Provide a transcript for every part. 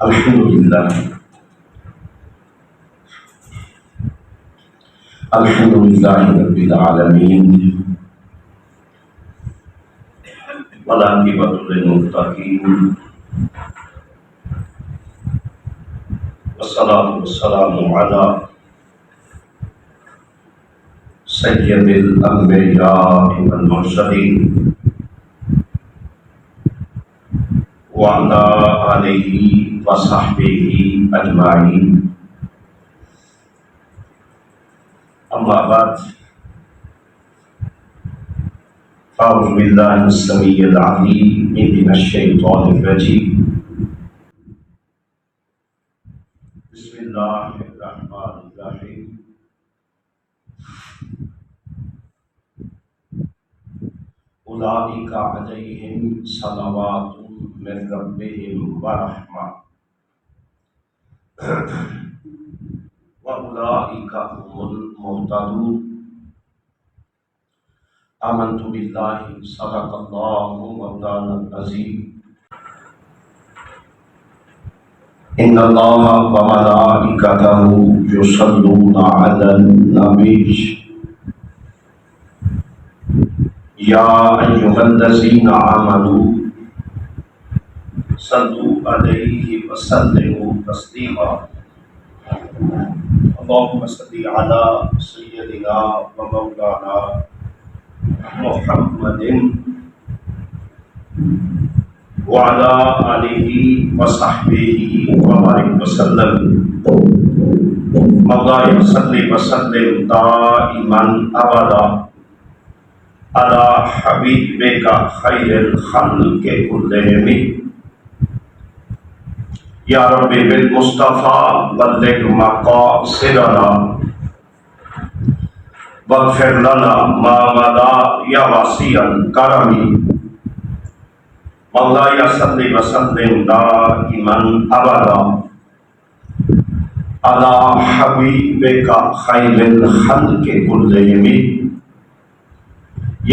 الحمد لله رب العالمين والعاقبة للمتقين والصلاة والسلام على سيد الأنبياء والمرسلين وعلى آله وصحبه أجمعين. أما بعد فأعوذ بالله السميع العليم من الشيطان الرجيم. بسم الله الرحمن الرحيم. أولئك عليهم صلوات من ربهم ورحمة وأولئك هم المهتدون. آمنت بالله صدق الله مولانا العظيم. إن الله وملائكته يصلون على النبي يا أيها الذين آمنوا صلوا عليه وسلموا تسليما. اللهم صل على سيدنا ومولانا محمد وعلى آله وصحبه وبارك وسلم. مولاي صل وسلم دائما أبدا على حبيبك خير الخلق كلهم. یا رب بالمصطفیٰ بلغ مقاصدنا واغفر لنا ما مضى یا واسع الکرم. مولاي صل وسلم دائما ابدا على حبيبك خير الخلق كلهم.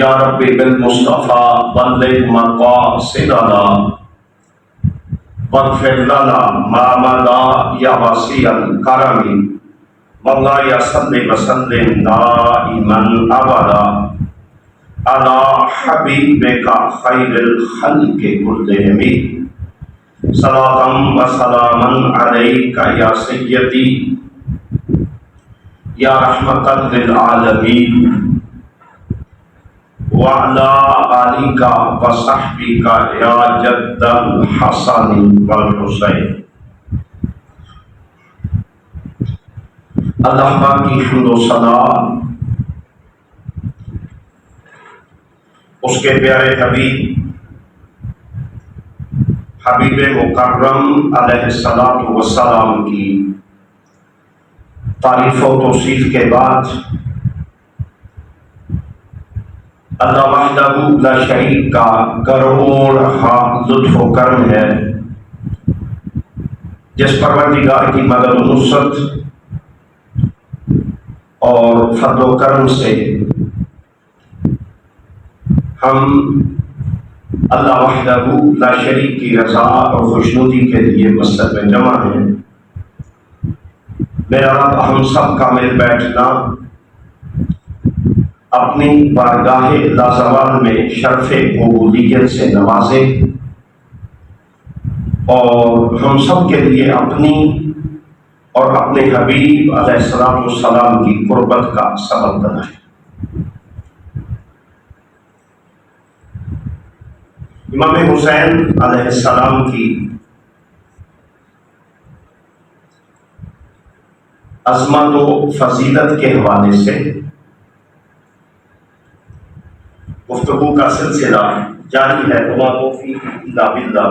یا رب بالمصطفیٰ بلغ مقاصدنا واغفر لنا ما مضى یا واسع الکرم. مولاي صل وسلم دائما ابدا على حبيبك خير الخلق كلهم. صلاة وسلاما عليك يا سيدي يا رحمة للعالمين وعلى آلك وصحبك يا جد الحسن والحسين. اللہ پاک کی حمد و ثنا اس کے پیارے حبیب مکرم علیہ الصلاۃ والسلام کی تعریف و توصیف کے بعد اللہ وحدہ لا شریک کا کروڑ لطف و کرم ہے جس پروردگار کی مدد و نصرت اور فضل و کرم سے ہم اللہ وحدہ لا شریک کی رضا اور خوشنودی کے لیے مسجد میں جمع ہیں. میرا رب ہم سب کا مل بیٹھنا اپنی بارگاہ لازوال میں شرف قبولیت سے نوازے اور ہم سب کے لیے اپنی اور اپنے حبیب علیہ السلام کی قربت کا سبب بنائے. امام حسین علیہ السلام کی عظمت و فضیلت کے حوالے سے گفتگو کا سلسلہ جاری ہے. وما توفیقی الا باللہ.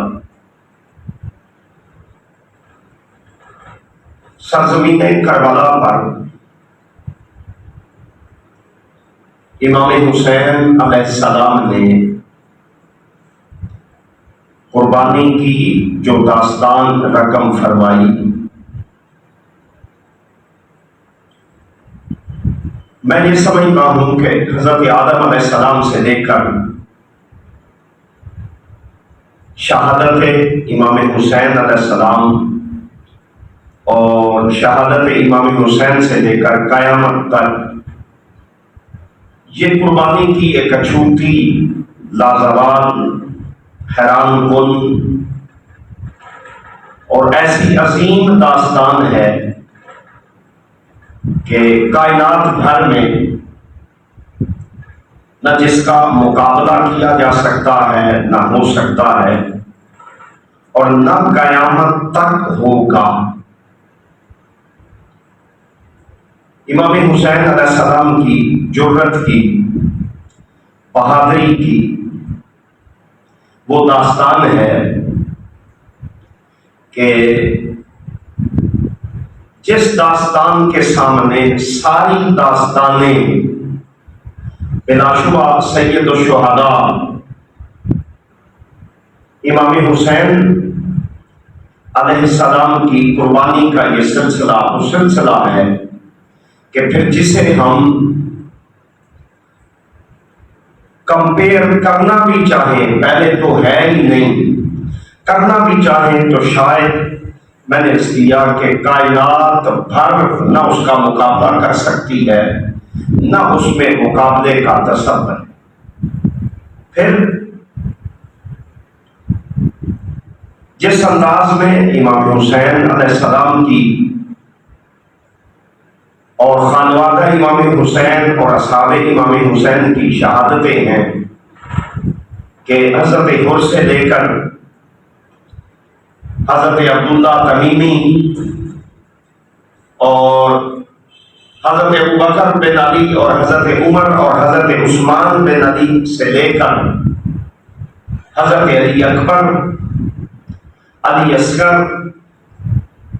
سرزمین کربلا پر امام حسین علیہ السلام نے قربانی کی جو داستان رقم فرمائی، میں یہ سمجھتا ہوں کہ حضرت آدم علیہ السلام سے لے کر شہادت امام حسین علیہ السلام اور شہادت امام حسین سے لے کر قیامت تک یہ قربانی کی ایک اچھوتی، لازوال، حیران کن اور ایسی عظیم داستان ہے کہ کائنات بھر میں نہ جس کا مقابلہ کیا جا سکتا ہے، نہ ہو سکتا ہے، اور نہ قیامت تک ہوگا۔ امام حسین علیہ السلام کی جرأت کی، بہادری کی وہ داستان ہے کہ جس داستان کے سامنے ساری داستانیں بلا شبہ سید الشہداء امام حسین علیہ السلام کی قربانی کا یہ سلسلہ وہ سلسلہ ہے کہ پھر جسے ہم کمپیئر کرنا بھی چاہیں، پہلے تو ہے ہی نہیں، کرنا بھی چاہیں تو شاید میں نے اس لیا کہ کائنات بھر نہ اس کا مقابلہ کر سکتی ہے، نہ اس میں مقابلے کا تصور۔ پھر جس انداز میں امام حسین علیہ السلام کی اور خانوادہ امام حسین اور اصحاب امام حسین کی شہادتیں ہیں کہ حضرت حر سے لے کر حضرت عبداللہ تمیمی اور حضرت ابوبکر بن علی اور حضرت عمر اور حضرت عثمان بن علی سے لے کر حضرت علی اکبر، علی اصغر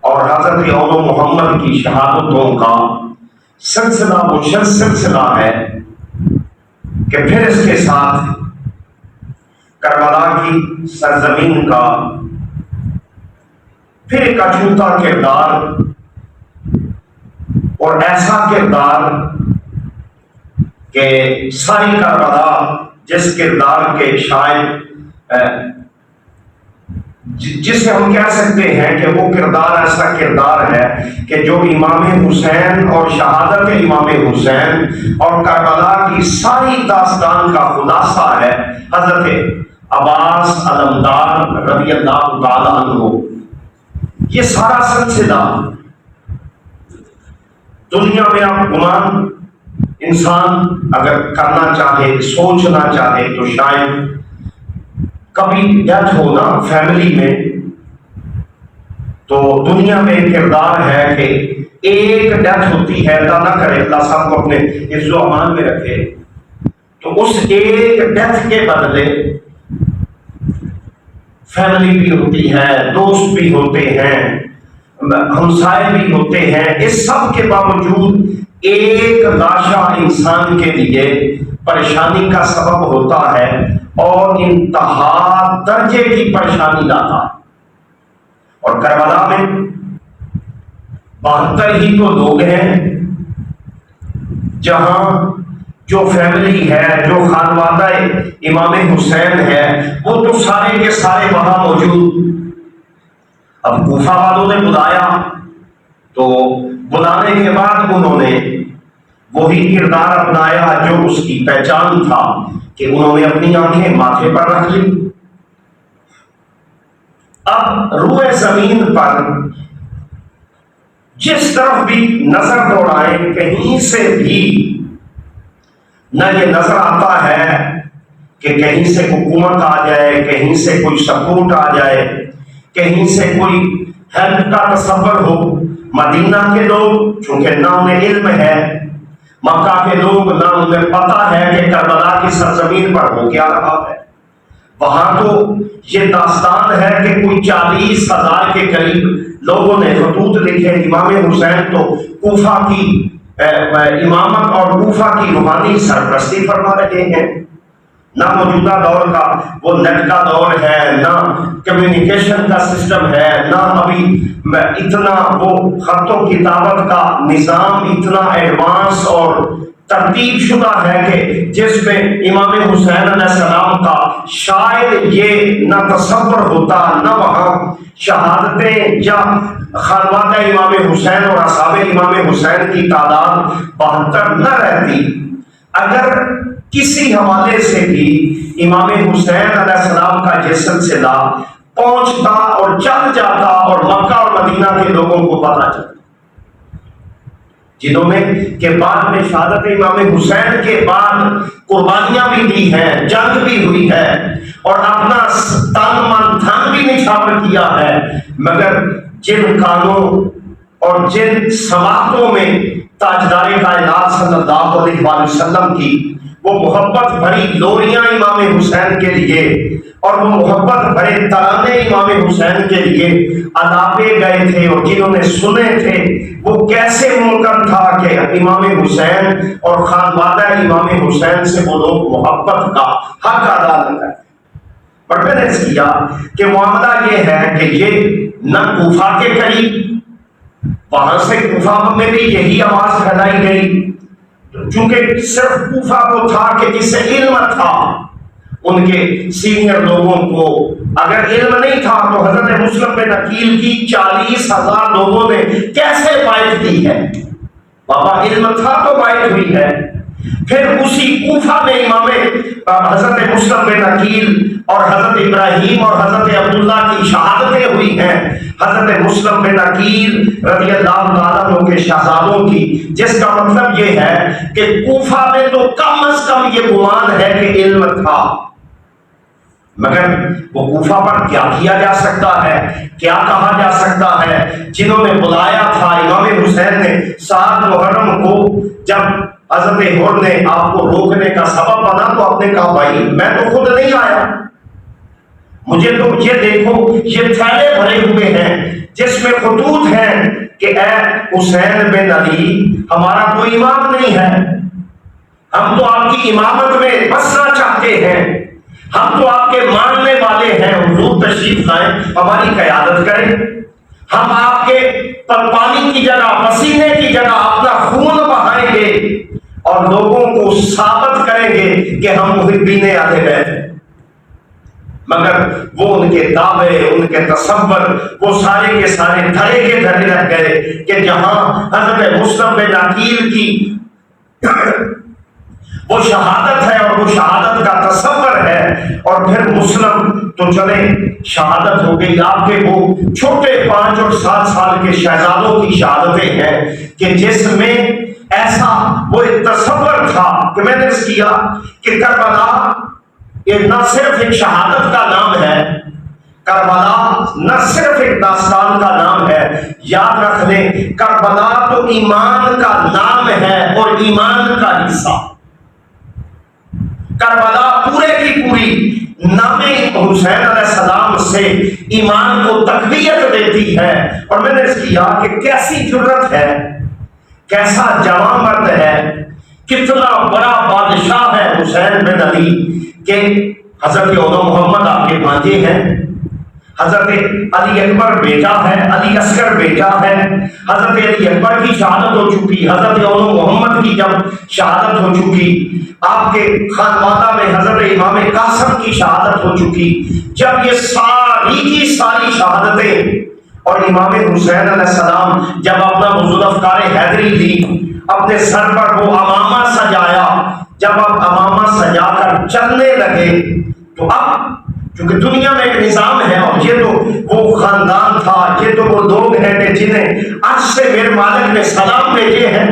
اور حضرت اول محمد کی شہادتوں کا سلسلہ وہ سلسلہ ہے کہ پھر اس کے ساتھ کربلا کی سرزمین کا پھر ایک اچھوتا کردار اور ایسا کردار کہ ساری کربلا جس کردار کے شاید جسے ہم کہہ سکتے ہیں کہ وہ کردار ایسا کردار ہے کہ جو امام حسین اور شہادت امام حسین اور کربلا کی ساری داستان کا خلاصہ ہے۔ حضرت عباس علمدار رضی اللہ تعالی عنہ، یہ سارا سلسلہ دنیا میں آپ گمان انسان اگر کرنا چاہے، سوچنا چاہے تو شاید کبھی ڈیتھ ہونا فیملی میں، تو دنیا میں کردار ہے کہ ایک ڈیتھ ہوتی ہے، اللہ نہ کرے، اللہ صاحب کو اپنے حفظ و امان میں رکھے، تو اس ایک ڈیتھ کے بدلے فیملی بھی ہوتی ہے، دوست بھی ہوتے ہیں، ہمسائے بھی ہوتے ہیں، اس سب کے باوجود ایک لاشا انسان کے لیے پریشانی کا سبب ہوتا ہے اور انتہا درجے کی پریشانی لاتا ہے۔ اور کربلا میں 72 ہی تو لوگ ہیں جہاں جو فیملی ہے، جو خانوادہ امام حسین ہے، وہ تو سارے کے سارے وہاں موجود۔ اب کوفہ والوں نے بلایا تو بلانے کے بعد انہوں نے وہی کردار اپنایا جو اس کی پہچان تھا کہ انہوں نے اپنی آنکھیں ماتھے پر رکھ لی۔ اب روئے زمین پر جس طرف بھی نظر دوڑائیں، کہیں سے بھی نہ یہ نظر آتا ہے کہ کہیں سے حکومت آ جائے، کہیں سے کوئی سپورٹ آ جائے، کہیں سے کوئی ہیلپ کا تصور ہو۔ مدینہ کے لوگ چونکہ نہ انہیں علم ہے، مکہ کے لوگ نہ انہیں پتہ ہے کہ کربلا کی سرزمین پر ہو کیا رہا ہے۔ وہاں تو یہ داستان ہے کہ کوئی 40,000 کے قریب لوگوں نے خطوط لکھے۔ امام حسین تو کوفہ کی امامت اور کوفہ کی روحانی سرپرستی فرما رہے ہیں۔ نہ موجودہ دور کا وہ نیٹ کا دور ہے، نہ کمیونیکیشن کا سسٹم ہے، نہ ابھی اتنا وہ خط و کتابت کا نظام اتنا ایڈوانس اور ترتیب شدہ ہے کہ جس میں امام حسین علیہ السلام کا شاید یہ نہ تصور ہوتا، نہ وہاں شہادتیں یا خانوادہ امام حسین اور اصحاب امام حسین کی تعداد 72 نہ رہتی، اگر کسی حوالے سے بھی امام حسین علیہ السلام کا یہ سلسلہ پہنچتا اور چل جاتا اور مکہ اور مدینہ کے لوگوں کو پتہ چلتا، جنہوں میں کہ بعد میں شہادت امام حسین کے بعد قربانیاں بھی دی ہیں، جنگ بھی ہوئی ہے اور اپنا تن من دھن بھی نچھاور کیا ہے، مگر جن کانوں اور جن سماعتوں میں تاجدار کائنات صلی اللہ علیہ وآلہ وسلم کی وہ محبت بھری لوریاں امام حسین کے لیے اور وہ محبت بھرے ترانے امام حسین کے لیے الاپے گئے تھے اور جنہوں نے سنے تھے، وہ کیسے ممکن تھا کہ امام حسین اور خانوادہ امام حسین سے وہ لوگ محبت کا حق ادا نہ کریں۔ پر میں نے اس کیا کہ معاملہ یہ ہے کہ یہ نہ کوفہ کے قریب، وہاں سے کوفہ میں بھی یہی آواز پھیلائی گئی، چونکہ صرف کوفہ کو تھا کہ جسے علم تھا، ان کے سینئر لوگوں کو اگر علم نہیں تھا تو حضرت مسلم بن عقیل کی 40,000 لوگوں نے کیسے بائعت دی ہے؟ بابا علم تھا تو بائعت ہوئی ہے۔ پھر اسی کوفہ میں امام حضرت مسلم بن عقیل اور حضرت ابراہیم اور حضرت عبداللہ کی شہادتیں ہوئی ہیں، حضرت مسلم بن عقیل رضی اللہ تعالیٰ عنہ کے شہزادوں کی، جس کا مطلب یہ ہے کہ کوفہ میں تو کم از کم یہ گمان ہے کہ علم تھا، مگر وہ کوفہ پر کیا کیا جا سکتا ہے، کیا کہا جا سکتا ہے؟ جنہوں نے بلایا تھا امام حسین نے 7 محرم کو، جب حضرت ہر نے آپ کو روکنے کا سبب بنا تو آپ نے کہا بھائی میں تو خود نہیں آیا، مجھے تو یہ دیکھو یہ تھیلے بھرے ہوئے ہیں جس میں خطوط ہیں کہ اے حسین بن علی ہمارا کوئی امام نہیں ہے، ہم تو آپ کی امامت میں بسنا چاہتے ہیں، ہم تو آپ کے ماننے والے ہیں، حضور تشریف لائیں ہماری قیادت کریں، ہم آپ کے پانی کی جگہ پسینے کی جگہ اپنا خون بہائیں گے اور لوگوں کو ثابت کریں گے کہ ہم محبین اہل بیت ہیں۔ مگر وہ ان کے دعوے، ان کے تصور وہ سارے کے سارے دھرے کے دھرے رہ گئے کہ جہاں حضرت مسلم بن عقیل کی وہ شہادت ہے اور وہ شہادت کا تصور ہے، اور پھر مسلم تو چلے شہادت ہو گئی، آپ کے وہ چھوٹے 5 اور 7 سال کے شہزادوں کی شہادتیں ہیں کہ جس میں ایسا وہ ایک تصور تھا کہ میں نے اس کیا کہ کربلا یہ نہ صرف ایک شہادت کا نام ہے، کربلا نہ صرف ایک داستان کا نام ہے، یاد رکھ لیں کربلا تو ایمان کا نام ہے اور ایمان کا حصہ۔ کربلا پورے کی پوری نام حسین علیہ السلام سے ایمان کو تقویت دیتی ہے، اور میں نے اس کیا کہ کیسی جرت ہے، کیسا جواں مرد ہے، کتنا بڑا بادشاہ ہے حسین بن علی کہ حضرت اولو محمد آپ کے بھانجے ہیں، حضرت علی اکبر بیٹا ہے، علی اصغر بیٹا ہے، حضرت علی اکبر کی شہادت ہو چکی، حضرت اولو محمد کی جب شہادت ہو چکی، آپ کے خانوادہ میں حضرت امام قاسم کی شہادت ہو چکی، جب یہ ساری کی ساری شہادتیں، اور امام حسین علیہ السلام جب اپنا بزرگ افکار حیدری لی، اپنے سر پر وہ امامہ سجایا، جب آپ امامہ سجا کر چلنے لگے تو اب چونکہ دنیا میں ایک نظام ہے اور یہ تو وہ خاندان تھا، یہ تو وہ لوگ ہیں کہ جنہیں آج سے میرے مالک نے سلام بھیجے ہیں،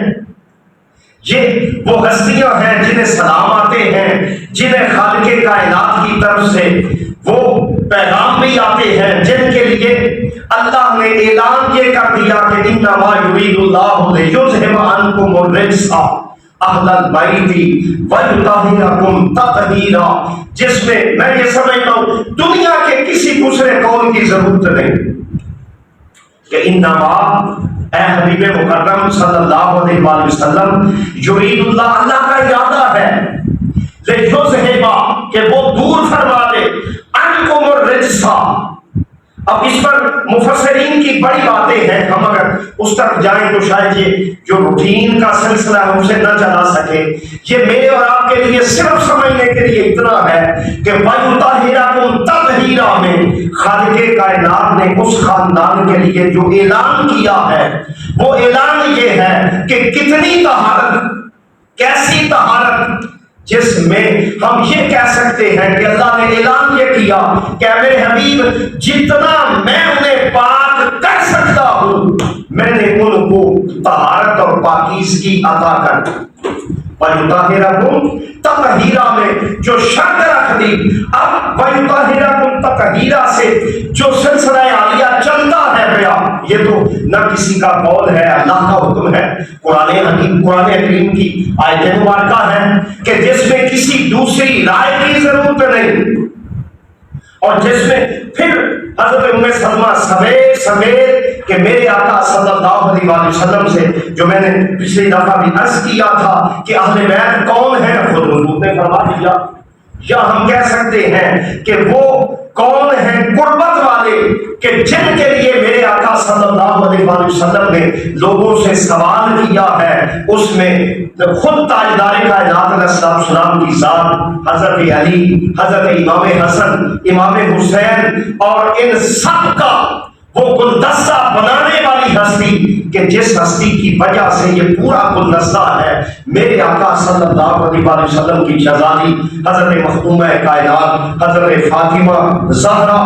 یہ وہ ہستیاں ہیں جنہیں سلام آتے ہیں، جنہیں خالق کائنات کی طرف سے وہ پیغام بھی آتے ہیں، جن کے لیے اللہ نے اعلان یہ کر دیا کہ انما یرید اللہ لیذھب عنکم الرجس اہل البیت ویطہرکم تطہیرا، جس میں میں یہ سمجھتا ہوں دنیا کے کسی دوسرے قول کی ضرورت نہیں کہ انما اے حبیب مکرم صلی اللہ علیہ وآلہ وسلم یرید اللہ، اللہ کا ارادہ ہے لیذھب کہ وہ دور فرما دے عنکم الرجس، اب اس پر مفسرین کی بڑی باتیں ہیں، ہم اگر اس تک جائیں تو شاید یہ جو روٹین کا سلسلہ ہم سے نہ چلا سکے۔ یہ میرے اور آپ کے لیے صرف سمجھنے کے لیے اتنا ہے کہ وَيُطَهِّرَكُمْ تَطْهِيرًا میں خالق کائنات نے اس خاندان کے لیے جو اعلان کیا ہے، وہ اعلان یہ ہے کہ کتنی طہارت، کیسی طہارت، جس میں ہم یہ کہہ سکتے ہیں کہ اللہ نے اعلان یہ کیا کہ میرے حبیب جتنا میں انہیں پاک کر سکتا ہوں میں نے ان کو طہارت اور پاکیزگی عطا کر دی۔ وَيُطَهِّرَكُمْ تَطْهِيرًا میں جو شرط رکھ دی، اب وَيُطَهِّرَكُمْ تَطْهِيرًا سے جو سلسلہ عالیہ چلتا ہے بیا، یہ تو نہ کسی کا قول ہے، اللہ کا حکم ہے، قرآن حکیم، قرآن کریم کی آیت مبارکہ ہے کہ جس میں کسی دوسری رائے کی ضرورت نہیں، اور جس میں پھر حضرت ام سلمہ سویر کہ میرے آقا صلی اللہ علیہ وسلم سے جو میں نے پچھلی دفعہ بھی عرض کیا تھا کہ اہل بیت کون ہیں، خود حضور نے فرما دیا، یا ہم کہہ سکتے ہیں کہ وہ کون ہیں قربت والے کہ جن کے لیے میرے آقا صلی اللہ علیہ وسلم نے لوگوں سے سوال کیا ہے، اس میں خود تاجدار کائنات علیہ السلام کی ذات، حضرت علی، حضرت امام حسن، امام حسین، اور ان سب کا وہ گلدستہ بنانے والی ہستی کہ جس ہستی کی وجہ سے یہ پورا گلدستہ ہے میرے آقا صلی اللہ علیہ وسلم کی شہزادی حضرت مخدومہ کائنات حضرت فاطمہ زہرا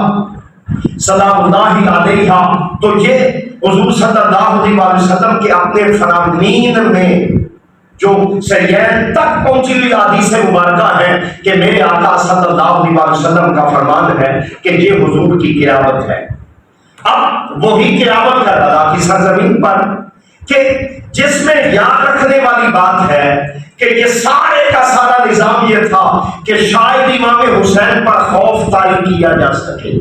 سلام اللہ علیہا۔ تو یہ حضور صلی اللہ علیہ وسلم کے اپنے فرامین میں جو سیئن تک پہنچی ہوئی حدیث مبارکہ ہے کہ میرے آقا صلی اللہ علیہ وسلم کا فرمان ہے کہ یہ حضور کی قیامت ہے۔ اب وہی قیامت کا خدا کی سرزمین پر کہ جس میں یاد رکھنے والی بات ہے کہ یہ سارے کا سارا نظام یہ تھا کہ شاید امام حسین پر خوف طاری کیا جا سکے،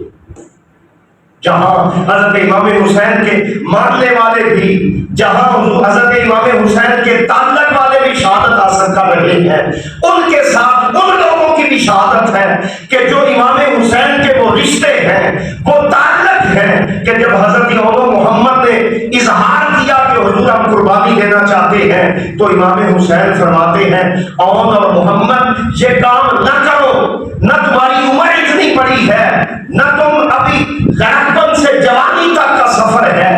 جہاں حضرت امام حسین کے ماننے والے بھی، جہاں حضرت امام حسین کے تعلق والے بھی شہادت حاصل کر رہے ہیں، ان کے ساتھ ان لوگوں کی بھی شہادت ہے کہ جو امام حسین کے وہ رشتے ہیں، وہ تعلق ہیں کہ جب حضرت محمد نے اظہار کیا کہ حضور ہم قربانی دینا چاہتے ہیں تو امام حسین فرماتے ہیں اون اور محمد یہ کام نہ کرو، نہ تمہاری عمر اتنی بڑی ہے، نہ تم ابھی لڑکپن سے جوانی تک کا سفر ہے،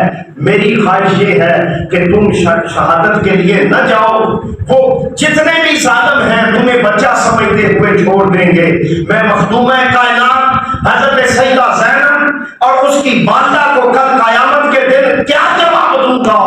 میری خواہش یہ ہے کہ تم شہادت کے لیے نہ جاؤ، وہ جتنے بھی ظالم ہیں تمہیں بچہ سمجھتے ہوئے چھوڑ دیں گے، میں مخدومہ کائنات حضرت سیدہ زینب اور اس کی والدہ کو کل قیامت کے دن کیا جواب دوں گا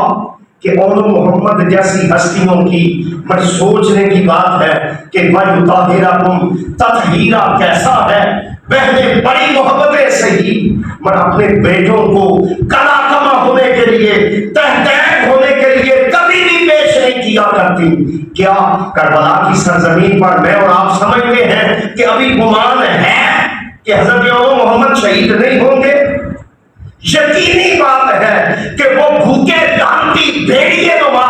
کہ اولو محمد جیسی ہستیوں کی پر سوچنے کی بات ہے کہ وَيُطَهِّرَكُمْ تَطْهِيرًا کیسا ہے، بہنیں بڑی محبتیں صحیح مگر اپنے بیٹوں کو کلا کما ہونے کے لیے، تحقیق ہونے کے لیے کبھی بھی پیش نہیں کیا کرتی۔ کیا کربلا کی سرزمین پر میں اور آپ سمجھتے ہیں کہ ابھی گمان ہے کہ حضرت محمد شہید نہیں ہوں گے؟ یقینی بات ہے کہ وہ بھوکے لانتی بھیڑیے نما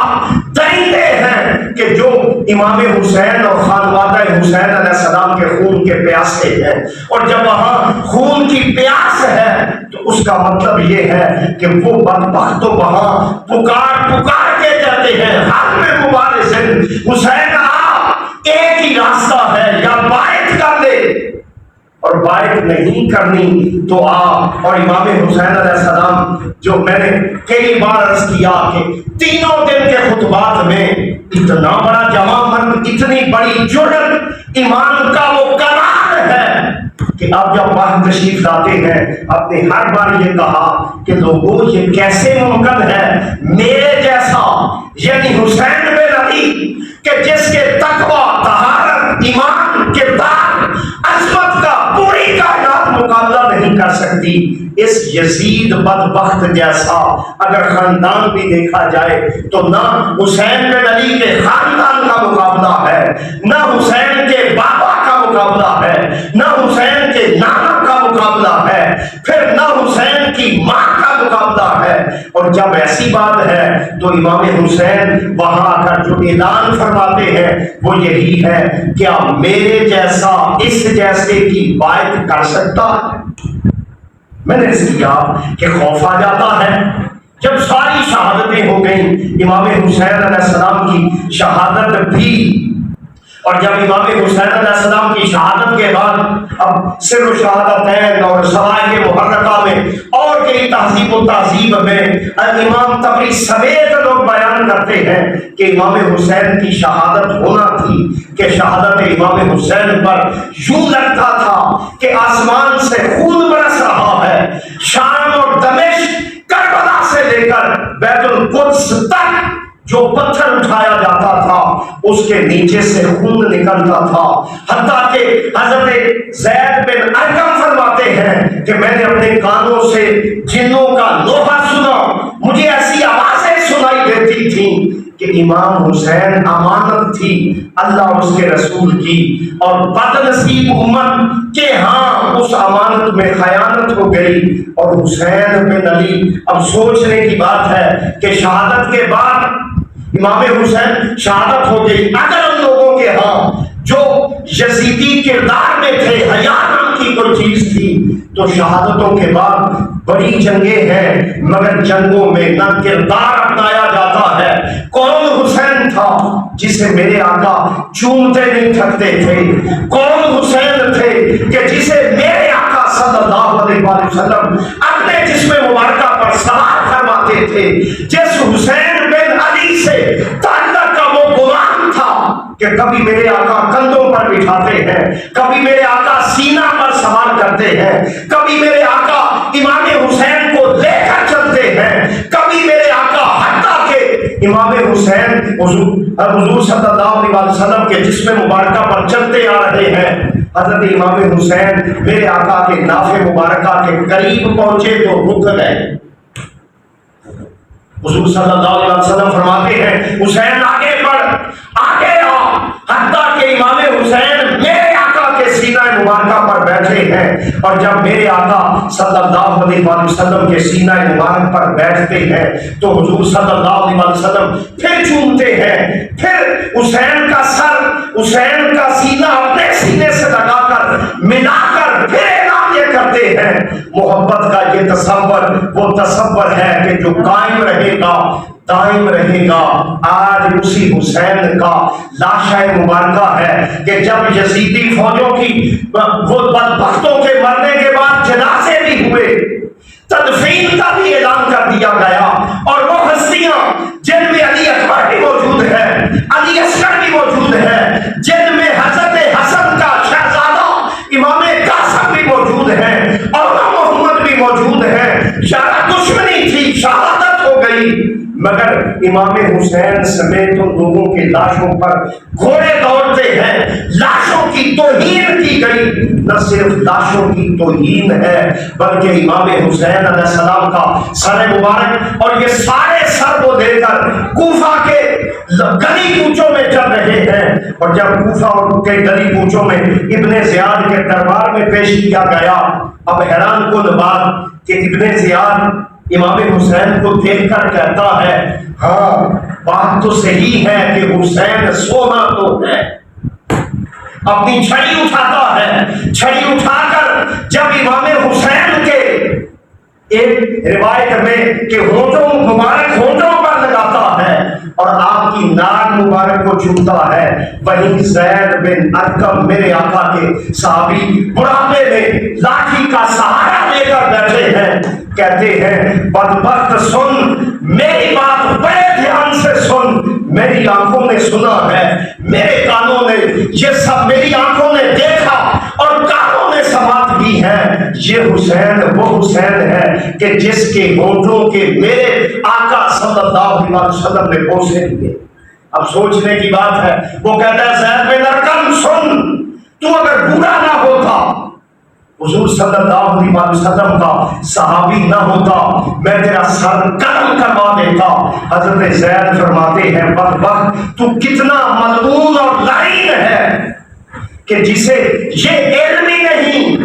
درندے ہیں کہ جو امام حسین اور خانوادہ حسین علیہ السلام کے خون کے پیاسے ہیں، اور جب وہاں خون کی پیاس ہے تو اس کا مطلب یہ ہے کہ وہ بدبخت تو وہاں پکار کے جاتے ہیں حق میں مبارزن حسین آ، ایک ہی راستہ ہے، یا بیعت کر دے، اور بیعت نہیں کرنی تو آ۔ اور امام حسین علیہ السلام جو میں نے کئی بار عرض کیا کہ تینوں دن کے خطبات میں اتنا بڑا جوان مرد، اتنی بڑی جرت، ایمان کا وہ کمال ہے کہ اب جب وہاں تشریف لاتے ہیں آپ نے ہر بار یہ کہا کہ لوگوں یہ کیسے ممکن ہے میرے جیسا یعنی حسین بن علی کہ جس کے تقوی، طہارت، ایمان، کردار، عظمت کا پوری کائنات مقابلہ نہیں کر سکتی، اس یزید بدبخت جیسا اگر خاندان بھی دیکھا جائے تو نہ حسین بن علی کے خاندان کا مقابلہ ہے، نہ حسین کے بابا کا مقابلہ ہے، نہ حسین کے نانا کا مقابلہ ہے، پھر نہ حسین کی ماں کا مقابلہ ہے۔ اور جب ایسی بات ہے تو امام حسین وہاں آ کر جو اعلان فرماتے ہیں وہ یہی ہے کیا میرے جیسا اس جیسے کی بیعت کر سکتا ہے؟ میں نے اس کیا کہ خوف آ جاتا ہے جب ساری شہادتیں ہو گئیں، امام حسین علیہ السلام کی شہادت بھی، اور جب امام حسین علیہ السلام کی شہادت کے بعد اب سر و شہادتین اور شرائع محرکہ میں اور کئی تہذیب و تہذیب میں امام طبری سمیت لوگ بیان کرتے ہیں کہ امام حسین کی شہادت ہونا تھی، کہ شہادت امام حسین پر یوں لگتا تھا کہ آسمان سے خون برس رہا ہے، شام اور دمشق، کربلا سے لے کر بیت القدس تک جو پتھر اٹھایا جاتا تھا اس کے نیچے سے خون نکلتا تھا، حتیٰ کہ حضرت زید بن ارقم فرماتے ہیں کہ میں نے اپنے کانوں سے جنوں کا نوحہ سنا، مجھے ایسی آوازیں سنائی دیتی تھیں کہ امام حسین امانت تھی اللہ اور اس کے رسول کی، اور بد نصیب امت کہ ہاں اس امانت میں خیانت ہو گئی، اور حسین بن علی، اب سوچنے کی بات ہے کہ شہادت کے بعد امام حسین شہادت ہو گئی، اگر ان لوگوں کے ہاں جو یزیدی کردار میں تھے حیا نام کی کوئی چیز تھی تو شہادتوں کے بعد بڑی جنگیں ہیں، مگر جنگوں میں نہ کردار اپنایا جاتا ہے۔ کون حسین تھا جسے میرے آقا چومتے نہیں تھکتے تھے؟ کون حسین تھے کہ جسے میرے آقا صلی اللہ علیہ وسلم اپنے جسم مبارکہ پر سوار فرماتے تھے؟ جس حسین بن علی سے تعلق کا وہ غلام تھا کہ کبھی میرے آقا کندھوں پر بٹھاتے ہیں، کبھی میرے آقا سینہ پر سوار کرتے ہیں، کبھی میرے آقا امام حسین کو لے کر چلتے ہیں، کبھی میرے آقا حتیٰ کہ امام حسین حضور صلی اللہ علیہ وسلم کے جسم مبارکہ پر چلتے آ رہے ہیں، حضرت امام حسین میرے آقا کے ناف مبارکہ کے قریب پہنچے تو رک گئے۔ حضور صلی اللہ علیہ وسلم فرماتے ہیں حسین آگے بڑھ، آگے آ، حتیٰ کہ امام حسین میرے آقا کے سینہ مبارکہ پر بیٹھے ہیں، اور جب میرے آقا صلی اللہ علیہ وسلم کے سینہ مبارک پر بیٹھتے ہیں تو حضور صلی اللہ علیہ وسلم پھر چومتے ہیں، پھر حسین کا سر، حسین کا سینہ اپنے سینے سے لگا کر ملا کر پھر اعلان یہ کرتے ہیں۔ محبت کا یہ تصور وہ تصور ہے کہ جو قائم رہے گا، دائم رہے گا۔ آج اسی حسین کا لاشہ مبارکہ ہے کہ جب یزیدی فوجوں کی وہ بدبختوں کے مرنے کے بعد جنازے بھی ہوئے، تدفین کا بھی اعلان کر دیا گیا، اور وہ ہستیاں جن میں علی اکبر بھی موجود ہے، علی اصغر بھی موجود ہے، جن میں حضرت حسن کا شہزادہ امام قاسم بھی موجود ہے، اور محمد بھی موجود ہے، شاید دشمنی تھی، شہادت ہو گئی، مگر امام حسین سمیت ان لوگوں کے لاشوں پر گھوڑے دوڑتے ہیں۔ لاشوں کی توہین کی گئی، نہ صرف لاشوں کی توہین ہے بلکہ امام حسین علیہ السلام کا سر مبارک، اور یہ سارے سر کو لے کر کوفہ کے گلی کوچوں میں چل رہے ہیں، اور جب کوفہ کے گلی کوچوں میں ابن زیاد کے دربار میں پیش کیا گیا، اب حیران کن بات کہ ابن زیاد امام حسین کو دیکھ کر کہتا ہے ہاں بات تو صحیح ہے کہ حسین سونا تو ہے۔ اپنی چھڑی اٹھاتا ہے، چھڑی اٹھا کر جب امام حسین کے ایک روایت میں کہ ہونٹوں مبارک ہونٹوں پر لگاتا ہے اور آپ کی ناک مبارک کو چھوتا ہے، وہیں زید بن ارقم میرے آقا کے صحابی بڑھاپے میں لاٹھی کا سہارا لے کر بیٹھے ہیں، کہتے ہیں بدبخت سن میری بات بڑے دھیان سے سن، میری آنکھوں نے سنا ہے، میرے کانوں نے یہ سب میری آنکھوں نے دیکھا اور کانوں نے سماعت کی ہے، یہ حسین وہ حسین ہے کہ جس کے ہونٹوں کے میرے آقا صلی اللہ علیہ وسلم نے بوسے دیے۔ اب سوچنے کی بات ہے، وہ کہتا ہے زید بن ارقم سن، تو اگر بوڑھا نہ ہوتا، حضور صلی اللہ علیہ وسلم کا صحابی نہ ہوتا، میں تیرا سر قلم کروا دیتا۔ حضرت زید فرماتے ہیں بدبخت تو کتنا ملعون اور لعین ہے کہ جسے یہ علم ہی نہیں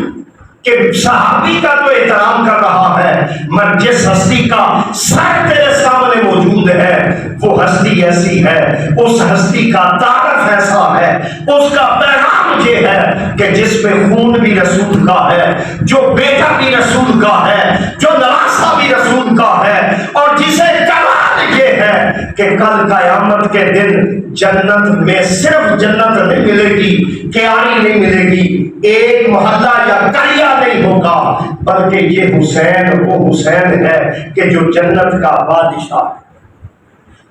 کہ صحابی کا تو احترام کر رہا ہے، مگر جس ہستی کا سر تیرے سامنے موجود ہے وہ ہستی ایسی ہے، اس ہستی کا تعارف ایسا ہے، اس کا پیغام نام یہ ہے کہ جس میں خون بھی رسول کا ہے، جو بیٹا بھی رسول کا ہے، جو نواسا بھی رسول کا ہے، اور جسے کمال یہ ہے کہ کل قیامت کے دن جنت میں صرف جنت نہیں ملے گی، کیاری نہیں ملے گی، ایک محلہ یا قریہ نہیں ہوگا، بلکہ یہ حسین وہ حسین ہے کہ جو جنت کا بادشاہ،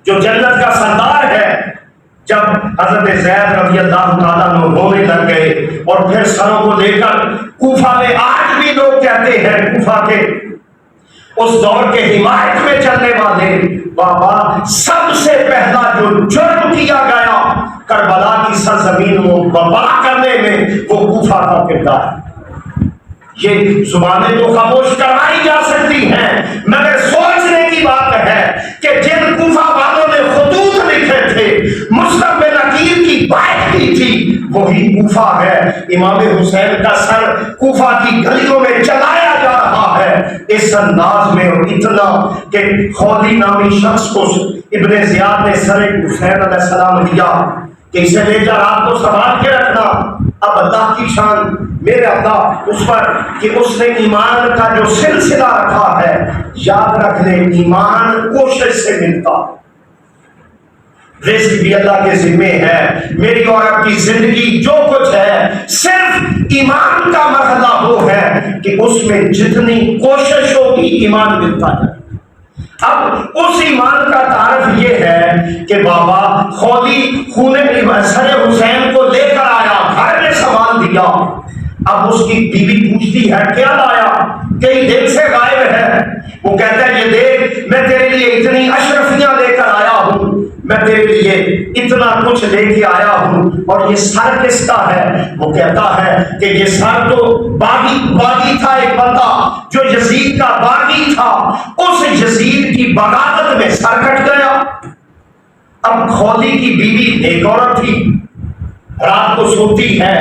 جو جنت کا سردار ہے۔ جب حضرت زید رضی اللہ تعالیٰ عنہ رونے لگ گئے اور پھر سروں کو لے کر کوفہ میں، آج بھی لوگ کہتے ہیں کوفہ کے اس دور کے حمایت میں چلنے والے، بابا سب سے پہلا جو جرم کیا گیا کربلا کی سرزمین کو برباد کرنے میں، وہ کوفہ کا کردار ہے۔ یہ زبانیں تو خاموش کروائی جا سکتی ہیں، مگر سوچنے کی بات ہے کہ جن کوفہ والوں نے خطوط لکھے تھے، مسلم بن عقیل کی بات کی تھی، وہی کوفہ ہے۔ امام حسین کا سر کوفہ کی گلیوں میں چلایا جا رہا ہے اس انداز میں، اور اتنا کہ خولی نامی شخص کو ابن زیاد نے سر حسین علیہ السلام دیا کہ اسے لے کر آپ کو سنبھال کے رکھنا۔ اب اللہ کی شان، میرے اللہ اس پر کہ اس نے ایمان کا جو سلسلہ رکھا ہے، یاد رکھ لیں ایمان کوشش سے ملتا، رزق بھی اللہ کے ذمے ہے۔ میری اور آپ کی زندگی جو کچھ ہے صرف ایمان کا مرحلہ وہ ہے کہ اس میں جتنی کوشش ہوگی ایمان ملتا جائے۔ اب اس ایمان کا تعارف یہ ہے کہ بابا خولی خون سر حسین کو لے کر آیا، گھر میں سنبھال دیا۔ اب اس کی بیوی پوچھتی ہے کیا لایا، کئی دن سے غائب ہے۔ وہ کہتا ہے یہ دیکھ میں تیرے لیے اتنی اشرفیاں لے کر آیا ہوں، میں تیرے لیے اتنا کچھ لے کے آیا ہوں، اور یہ سر کس کا ہے؟ وہ کہتا ہے کہ یہ سر تو باغی تھا، ایک بندہ جو یزید کا باغی تھا، اس یزید کی بغاوت میں سر کٹ گیا۔ اب خولی کی بیوی ایک عورت تھی، رات کو سوتی ہے،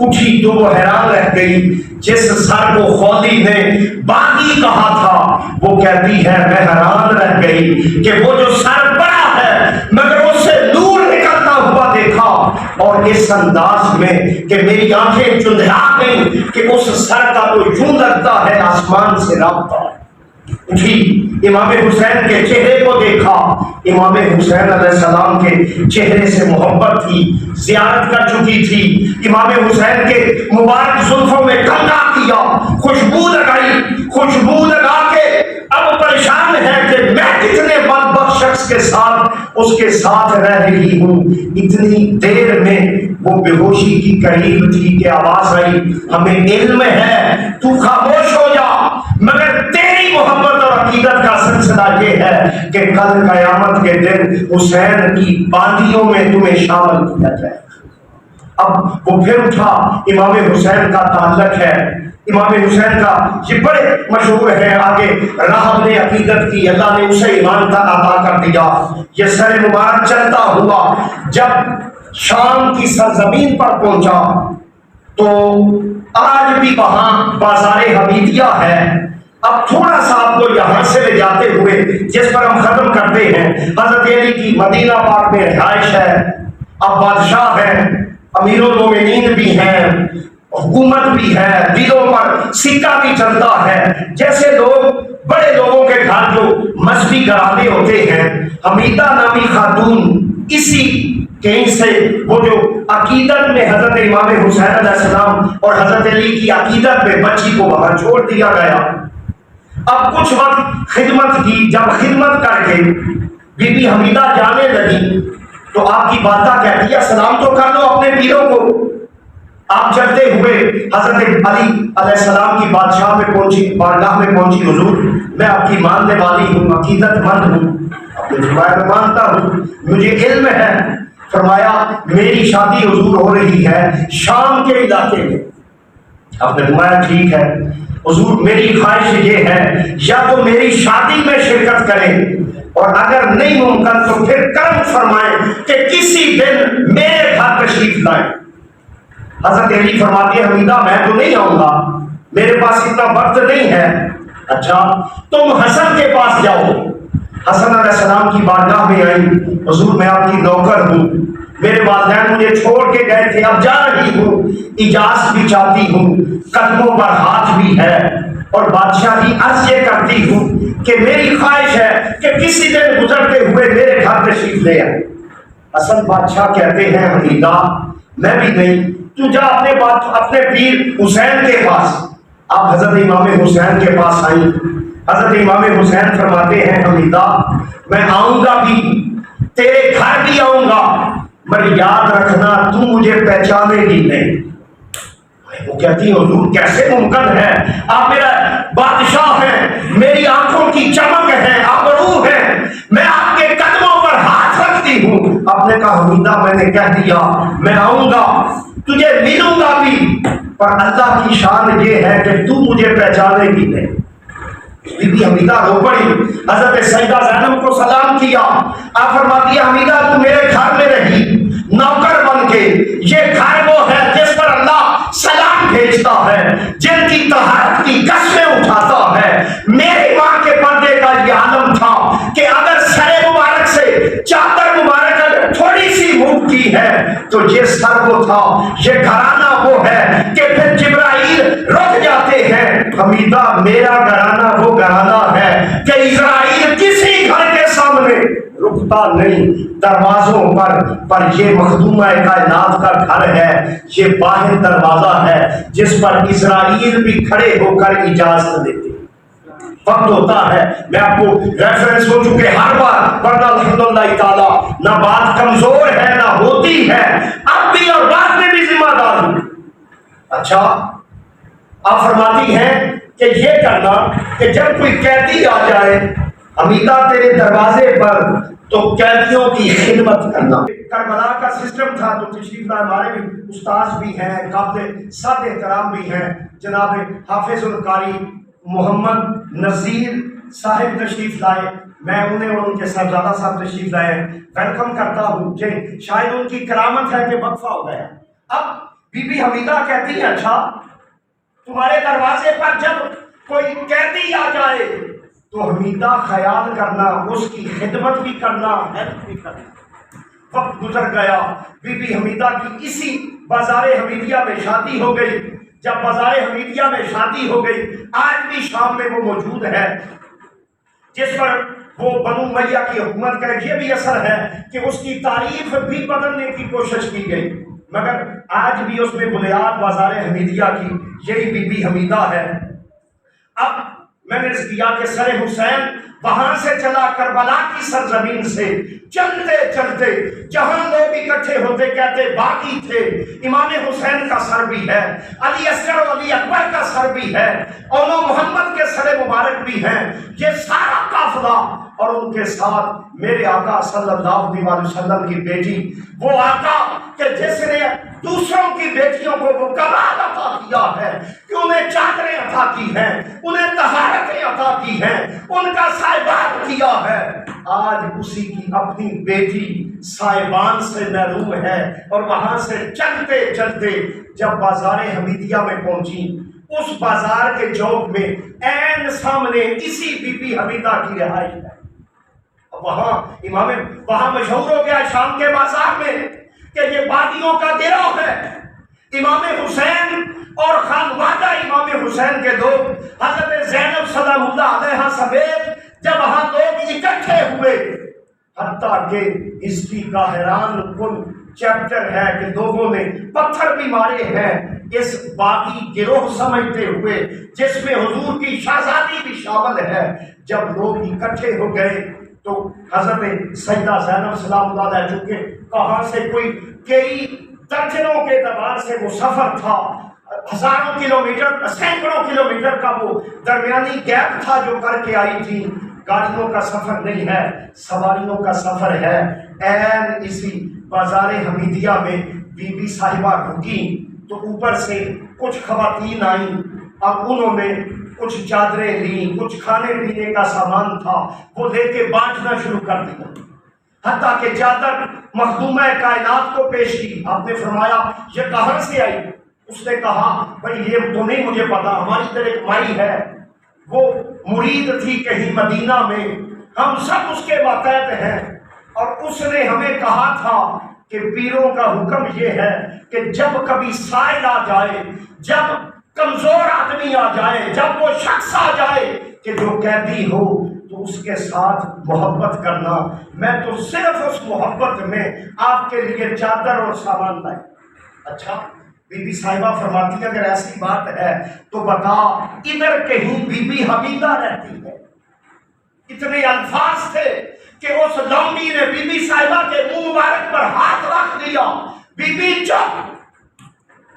اٹھی تو وہ حیران رہ گئی، جس سر کو خولی نے باغی کہا تھا، وہ کہتی ہے میں حیران رہ گئی کہ وہ جو سر بڑا ہے مگر اس سے نور نکلتا ہوا دیکھا، اور اس انداز میں کہ میری آنکھیں چندھا گئیں کہ اس سر کا تو یوں لگتا ہے آسمان سے رابطہ ہے۔ اٹھی، امام حسین کے چہرے کو دیکھا، امام حسین علیہ السلام کے چہرے سے محبت تھی، زیارت کر چکی تھی، امام حسین کے مبارک زلفوں میں کنگا کیا، خوشبو لگائی، خوشبو لگا کے اب پریشان ہے کہ میں کتنے بدبخت شخص کے ساتھ اس کے ساتھ رہ رہی ہوں۔ اتنی دیر میں وہ بے ہوشی کی قریب تھی کہ آواز آئی ہمیں علم ہے تو خاموش ہو جا، مگر تیری محبت اور عقیدت کا سلسلہ یہ ہے کہ کل قیامت کے دن حسین کی باندیوں میں تمہیں شامل کیا جائے۔ اب وہ پھر اٹھا، امام حسین کا تعلق ہے، امام حسین کا یہ بڑے مشہور ہے، آگے راہب نے عقیدت کی، اللہ نے اسے ایمان کا عطا کر دیا۔ یہ سر مبارک چلتا ہوا جب شام کی سرزمین پر پہنچا تو آج بھی وہاں بازار حمیدیہ ہے۔ اب تھوڑا سا آپ کو یہاں سے لے جاتے ہوئے جس پر ہم ختم کرتے ہیں، حضرت علی کی مدینہ پاک میں رہائش ہے، اب بادشاہ ہیں، امیر المومنین بھی ہیں، حکومت بھی ہے، دلوں پر سکہ بھی چلتا ہے، جیسے لوگ بڑے لوگوں کے گھر جو مذہبی گھرانے ہوتے ہیں۔ حمیدہ نامی خاتون اسی کہیں سے وہ جو عقیدت میں حضرت امام حسین علیہ السلام اور حضرت علی کی عقیدت میں بچی کو وہاں چھوڑ دیا گیا۔ اب کچھ وقت خدمت کی، جب خدمت کر کے بی بی حمیدہ جانے لگی تو آپ کی والدہ کہتی ہے سلام تو کر دو اپنے پیروں کو۔ آپ چلتے ہوئے حضرت علی علیہ السلام کی بادشاہ میں پہنچی، بارگاہ میں پہنچی، حضور میں آپ کی ماننے والی ہوں، عقیدت مند ہوں، اپنے فرمایا میں مانتا ہوں، مجھے علم ہے۔ فرمایا میری شادی حضور ہو رہی ہے شام کے علاقے میں۔ آپ نے فرمایا ٹھیک ہے حضور، میری خواہش یہ ہے یا تو میری شادی میں شرکت کریں، اور اگر نہیں ممکن تو پھر کرم فرمائیں کہ کسی دن میرے گھر تشریف لائیں۔ حضرت علی فرماتی ہے حمیدہ میں تو نہیں آؤں گا، میرے پاس اتنا وقت نہیں ہے۔ اچھا تم حسن کے پاس جاؤ۔ حسن علیہ السلام کی بارگاہ میں آئی، حضور میں آپ کی نوکر ہوں، میرے والدین مجھے چھوڑ کے گئے تھے، اب جا رہی ہوں، اجازت بھی چاہتی ہوں، قدموں پر ہاتھ بھی ہے، اور بادشاہی عرض یہ کرتی ہوں کہ میری خواہش ہے کہ کسی دن گزرتے ہوئے میرے گھر تشریف لے آئے۔ اصل بادشاہ کہتے ہیں حمیدہ میں بھی نہیں، تو جا اپنے پیر حسین کے پاس۔ آپ حضرت امام حسین کے پاس آئیں۔ حضرت امام حسین فرماتے ہیں حمیدہ میں آؤں گا بھی، تیرے گھر بھی آؤں گا، مگر یاد رکھنا تو مجھے پہچانے گی نہیں۔ وہ کہتی ہیں حضور کیسے ممکن ہے، آپ میرا بادشاہ ہیں، میری آنکھوں کی چمک ہے، آپ روح ہیں، میں آپ کے قدموں پر ہاتھ رکھتی ہوں۔ آپ نے کہا حمیدہ میں نے کہہ دیا میں آؤں گا، تجھے ملوں گا بھی، پر اللہ کی شان یہ ہے کہ تو مجھے پہچانے گی نہیں۔ بی بی حمیدہ رو پڑی، حضرت سیدہ زینب کو سلام کیا۔ آپ فرماتی ہے حمیدہ تو میرے گھر میں رہی نوکر بن کے، یہ گھر وہ ہے جس پر اللہ سلام بھیجتا ہے، جن کی طہارت کی قسمیں اٹھاتا ہے۔ میری ماں کے پردے کا یہ عالم تھا کہ اگر سر مبارک سے چادر مبارک اگر تھوڑی سی موو کی ہے تو یہ سر وہ تھا، یہ گھرانہ وہ ہے کہ پھر جبرائیل رک جاتے ہیں۔ حمیدہ میرا گھرانہ وہ گھرانہ ہے کہ اسرائیل کسی گھر کے سامنے رکتا نہیں، دروازوں پر یہ مخدومہ کائنات کا گھر ہے، یہ باہر دروازہ ہے جس پر اسرائیل بھی کھڑے ہو کر اجازت دیتے۔ وقت ہوتا ہے، میں آپ کو ریفرنس ہو چکے ہر بار، ورنہ الحمدللہ تعالی نہ بات کمزور ہے نہ ہوتی ہے، اب بھی اور بعد میں بھی ذمہ دار ہوں۔ اچھا آپ فرماتی ہیں کہ یہ کرنا کہ جب کوئی قیدی آ جائے حمیدہ تیرے دروازے پر تو قیدیوں کی خدمت کرنا۔ کربلا کا سسٹم تھا تو تشریف لائے، ہمارے بھی استاذ بھی ہیں، قابل صد احترام بھی ہیں، جناب حافظ القاری محمد نذیر صاحب تشریف لائے، میں انہیں اور ان کے صاحبزادہ صاحب تشریف لائے ویلکم کرتا ہوں۔ شاید ان کی کرامت ہے کہ وقفہ ہو گیا۔ اب بی بی حمیدہ کہتی ہیں اچھا تمہارے دروازے پر جب کوئی قیدی آ جائے تو حمیدہ خیال کرنا، اس کی خدمت بھی کرنا، ہیلپ بھی کرنا۔ وقت گزر گیا، بی بی حمیدہ کی اسی بازار حمیدیہ میں شادی ہو گئی۔ جب بازار حمیدیہ میں شادی ہو گئی، آج بھی شام میں وہ موجود ہے جس پر وہ بنو امیہ کی حکومت کا یہ بھی اثر ہے کہ اس کی تعریف بھی بدلنے کی کوشش کی گئی، مگر آج بھی اس میں بنیاد بازار حمیدیہ کی یہی بی بی حمیدہ ہے۔ اب میں نے کیا کہ سر حسین وہاں سے چلا کربلا کی سرزمین سے، چلتے چلتے جہاں لوگ اکٹھے ہوتے کہتے باقی تھے، امام حسین کا سر بھی ہے، علی اصغر و علی اکبر کا سر بھی ہے، اور محمد کے سر مبارک بھی ہیں، یہ سارا قافلہ، اور ان کے ساتھ میرے آقا صلی اللہ علیہ وسلم کی بیٹی، وہ آقا کہ جس نے دوسروں کی بیٹیوں کو وہ کمال عطا کیا ہے کہ انہیں چادریں عطا کی ہیں، انہیں طہارتیں عطا کی ہیں، ان کا صاحبان کیا ہے، آج اسی کی اپنی بیٹی صاحبان سے محروم ہے۔ اور وہاں سے چلتے چلتے جب بازار حمیدیہ میں پہنچی، اس بازار کے چوک میں عین سامنے اسی بی بی حمیدہ کی رہائش ہے۔ وہاں مشہور ہو گیا شام کے بازار میں کہ یہ بادیوں کا گروہ ہے، امام حسین اور خانوادہ امام حسین کے لوگ، حضرت زینب سلام اللہ علیہا سمیت جب وہاں لوگ اکٹھے ہوئے، حتیٰ کہ ہسٹری کا حیران کن چیپٹر ہے کہ لوگوں نے پتھر بھی مارے ہیں اس باغی گروہ سمجھتے ہوئے جس میں حضور کی شہزادی بھی شامل ہے۔ جب لوگ اکٹھے ہو گئے تو حضرت سیدہ زینب سلام اللہ علیہ چونکہ کہاں سے کوئی کئی درجنوں کے اعتبار سے وہ سفر تھا، ہزاروں کلومیٹر سینکڑوں کلومیٹر کا وہ درمیانی گیپ تھا جو کر کے آئی تھی۔ گاڑیوں کا سفر نہیں ہے، سواریوں کا سفر ہے۔ این اسی بازار حمیدیہ میں بی بی صاحبہ رکی تو اوپر سے کچھ خواتین آئیں، اب انہوں نے کچھ چادریں لیں، کچھ کھانے پینے کا سامان تھا وہ لے کے بانٹنا شروع کر دیا، حتیٰ کہ چادر مخدومہ کائنات کو پیش کی۔ آپ نے فرمایا یہ کہاں سے آئی؟ اس نے کہا بھائی یہ تو نہیں مجھے پتا، ہماری ادھر ایک مائی ہے، وہ مرید تھی کہیں مدینہ میں، ہم سب اس کے ماتحت ہیں، اور اس نے ہمیں کہا تھا کہ پیروں کا حکم یہ ہے کہ جب کبھی سائل آ جائے، جب کمزور آدمی آ جائے، جب وہ شخص آ جائے کہ جو قیدی ہو، تو اس کے ساتھ محبت کرنا، میں تو صرف اس محبت میں آپ کے لیے چادر اور سامان لائی۔ اچھا، بی بی صاحبہ فرماتی ہے اگر ایسی بات ہے تو بتا ادھر کہیں بی بی حمیدہ رہتی ہے۔ اتنے الفاظ تھے کہ اس لونڈی نے بی بی صاحبہ کے منہ مبارک پر ہاتھ رکھ دیا، بی بی چپ،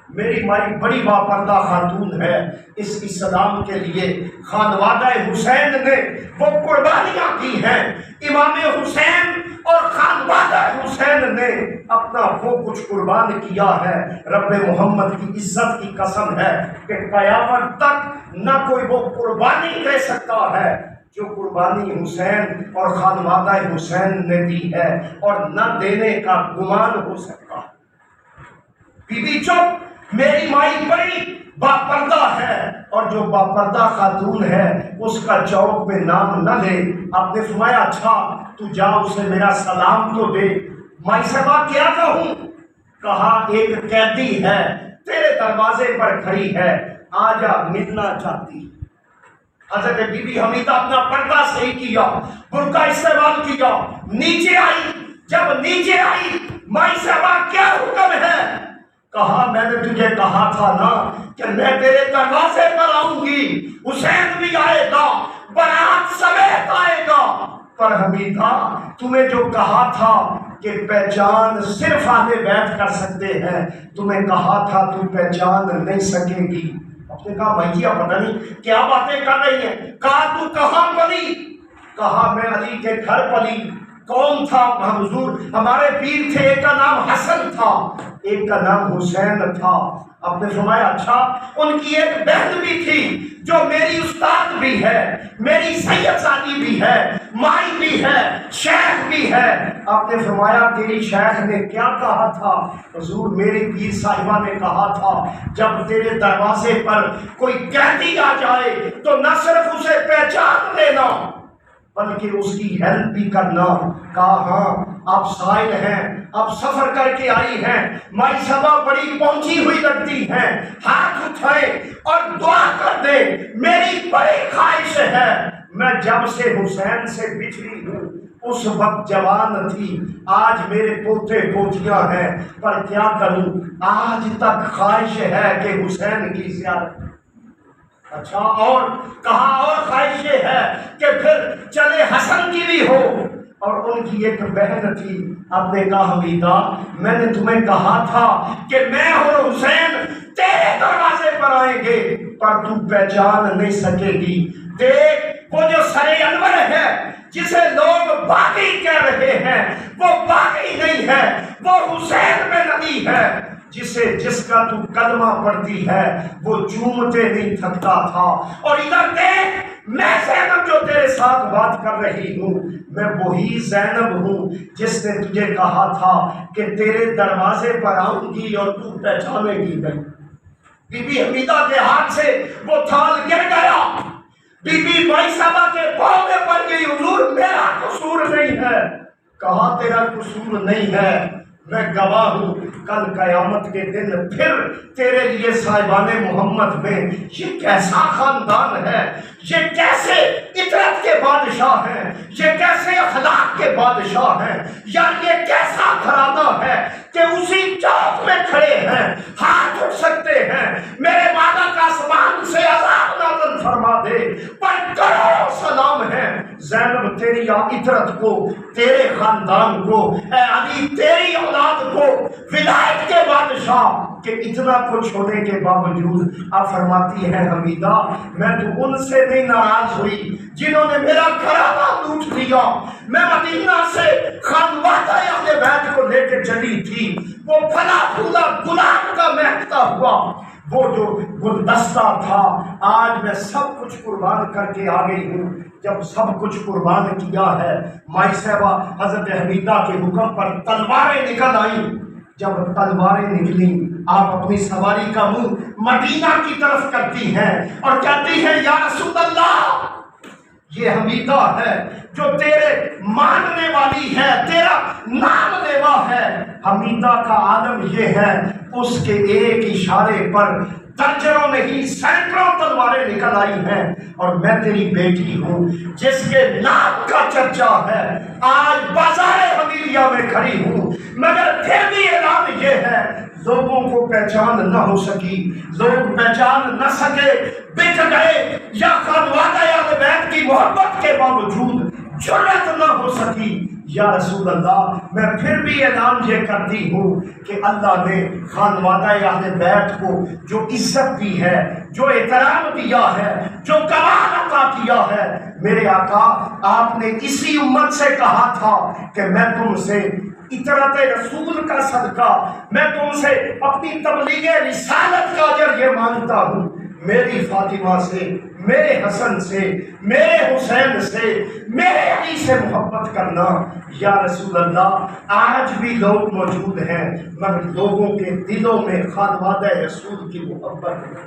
میری مائی بڑی باپردہ خاتون ہے، اس اسلام کے لیے خانوادہ حسین نے وہ قربانیاں کی ہیں، امام حسین اور خانوادہ حسین نے اپنا وہ کچھ قربان کیا ہے۔ رب محمد کی عزت کی قسم ہے کہ قیامت تک نہ کوئی وہ قربانی دے سکتا ہے جو قربانی حسین اور خانوادہ حسین نے دی ہے، اور نہ دینے کا گمان ہو سکتا۔ بی بی چپ، میری مائی بڑی باپردہ ہے، اور جو باپردہ خاتون ہے اس کا چوک میں نام نہ لے۔ آپ نے فرمایا اچھا تو جا اسے میرا سلام تو دے۔ مائی صاحبہ کیا کہوں؟ کہا ایک قیدی ہے تیرے دروازے پر کھڑی ہے، آجا ملنا چاہتی۔ حضرت بی بی حمیدہ اپنا پردہ صحیح کیا، برقع استعمال کیا، نیچے آئی۔ جب نیچے آئی، مائی صاحبہ کیا حکم ہے؟ کہا میں نے تجھے کہا تھا نا کہ میں تیرے دروازے پر آؤں گی، حسین بھی آئے گا، برات سمیت آئے گا، پر حمیدہ تمہیں جو کہا تھا کہ پہچان صرف اہل بیت کر سکتے ہیں، تمہیں کہا تھا تو پہچان نہیں سکے گی۔ اس نے کہا بھائییا پتہ نہیں کیا باتیں کر رہی ہیں۔ کہا تو کہاں پلی؟ کہا میں علی کے گھر پلی۔ کون تھا حضور؟ ہمارے پیر تھے، ایک کا نام حسن تھا، ایک کا نام حسین تھا۔ آپ نے فرمایا اچھا، ان کی ایک بہن بھی تھی جو میری استاد بھی ہے، میری سید زادی بھی ہے، مائی بھی ہے، شیخ بھی ہے۔ آپ نے فرمایا تیری شیخ نے کیا کہا تھا؟ حضور میری پیر صاحبہ نے کہا تھا جب تیرے دروازے پر کوئی قیدی آ جائے تو نہ صرف اسے پہچان لینا بلکہ اس کی ہیلپ بھی کرنا۔ کہا ہاں آپ سائل ہیں، آپ سفر کر کے آئی ہیں، مائی صاحبہ بڑی پہنچی ہوئی لگتی ہیں، ہاتھ اٹھائے اور دعا کر دے، میری بڑی خواہش ہے، میں جب سے حسین سے بچھڑی ہوں اس وقت جوان تھی، آج میرے پوتے پوتیاں ہیں، پر کیا کروں آج تک خواہش ہے کہ حسین کی زیارت۔ اچھا، اور کہا اور خواہش یہ ہے کہ پھر چلے حسن کی بھی ہو، اور ان کی ایک بہن تھی۔ آپ نے کہا حمیدہ میں نے تمہیں کہا تھا کہ میں اور حسین تیرے دروازے پر آئیں گے، پر تو پہچان نہیں سکے گی۔ دیکھ وہ جو سر انور ہے جسے لوگ باغی کہہ رہے ہیں، وہ باغی نہیں ہے، وہ حسین میں نبی ہے، جس کا تو کلمہ پڑھتی ہے وہ چومتے نہیں تھکتا تھا۔ اور ادھر دیکھ میں زینب جو تیرے ساتھ بات کر رہی ہوں، میں وہی زینب ہوں جس نے تجھے کہا تھا کہ تیرے دروازے پر آؤں گی اور تو پہچانے گی نہیں۔ بی بی حمیدہ کے ہاتھ سے وہ تھال گر گیا، بی بی مائی صاحبہ کے پاؤں میں پڑ گئی، حضور میرا قصور نہیں ہے۔ کہا تیرا قصور نہیں ہے، میں گواہ ہوں، کل قیامت کے دن پھر تیرے لیے صاحبان محمد میں یہ کیسا خاندان ہے، یہ کیسے عطرت کے بادشاہ ہیں، یہ کیسے اخلاق کے بادشاہ ہیں، یا یہ کیسا گھرانہ ہے کہ اسی چوک میں کھڑے ہیں، ہاتھ اٹھ سکتے ہیں، میرے مالا کا آسمان سے عذاب نازل فرما دے، پر کروڑوں سلام ہے زینب تیری عطرت کو، تیرے خاندان کو، اے علی تیری اولاد کو، ولایت کے بادشاہ کہ اتنا کچھ ہونے کے باوجود آپ فرماتی ہیں حمیدہ میں تو ان سے نہیں ناراض ہوئی جنہوں نے میرا گھرانہ لوٹ لیا۔ میں مدینہ سے خانوادہ اہل بیت کو لے کے چلی تھی، وہ پھلا پھولا گلاب کا مہکتا ہوا وہ جو گلدستہ تھا، آج میں سب کچھ قربان کر کے آ گئی ہوں۔ جب سب کچھ قربان کیا ہے، مائی صاحبہ حضرت حمیدہ کے حکم پر تلواریں نکل آئیں۔ جب تلواریں نکلی آپ اپنی سواری کا منہ مدینہ کی طرف کرتی ہیں اور کہتی ہیں یا رسول اللہ یہ حمیدہ ہے جو تیرے ماننے والی ہے، تیرا نام لیوا ہے۔ حمیدہ کا عالم یہ ہے، اس کے ایک اشارے پر درجنوں نہیں سینکڑوں تلواریں نکل آئی ہیں، اور میں تیری بیٹی ہوں جس کے نام کا چرچا ہے، آج بازار حمیدیہ میں کھڑی ہوں، مگر پھر بھی اعلان یہ ہے لوگوں کو پہچان نہ ہو سکی، لوگ پہچان نہ سکے، بک گئے، یا خانوادہ اہل بیت کی محبت کے باوجود جرأت نہ ہو سکی۔ یا رسول اللہ، میں پھر بھی اعلان یہ کرتی ہوں کہ اللہ نے خانوادہ اہل بیت کو جو عزت دی ہے، جو احترام دیا ہے، جو کمال عطا کیا ہے، میرے آقا آپ نے اسی امت سے کہا تھا کہ میں تم سے اطاعت رسول کا صدقہ، میں تم سے اپنی تبلیغ رسالت کا اجر یہ مانگتا ہوں، میری فاطمہ سے، میرے حسن سے، میرے حسین سے، میرے علی سے محبت کرنا۔ یا رسول اللہ، آج بھی لوگ موجود ہیں مگر لوگوں کے دلوں میں خانوادہ رسول کی محبت ہے۔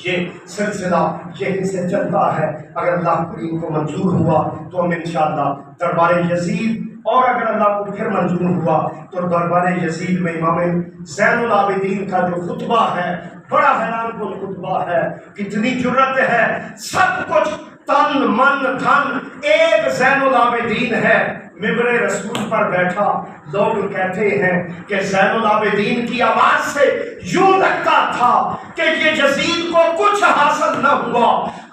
یہ سلسلہ یہیں سے چلتا ہے، اگر اللہ کریم کو منظور ہوا تو ہم انشاءاللہ دربار یزید، اور اگر اللہ کو پھر منظور ہوا تو دربار یزید میں امام زین العابدین کا جو خطبہ ہے، بڑا حیران کن خطبہ ہے، کتنی جرت ہے، سب کچھ تن من دھن ایک زین العابدین ہے، ممبر رسول پر بیٹھا۔ لوگ کہتے ہیں کہ زین العابدین کی آواز سے یوں لگتا تھا کہ یہ یزید کو کچھ حاصل نہ ہوا،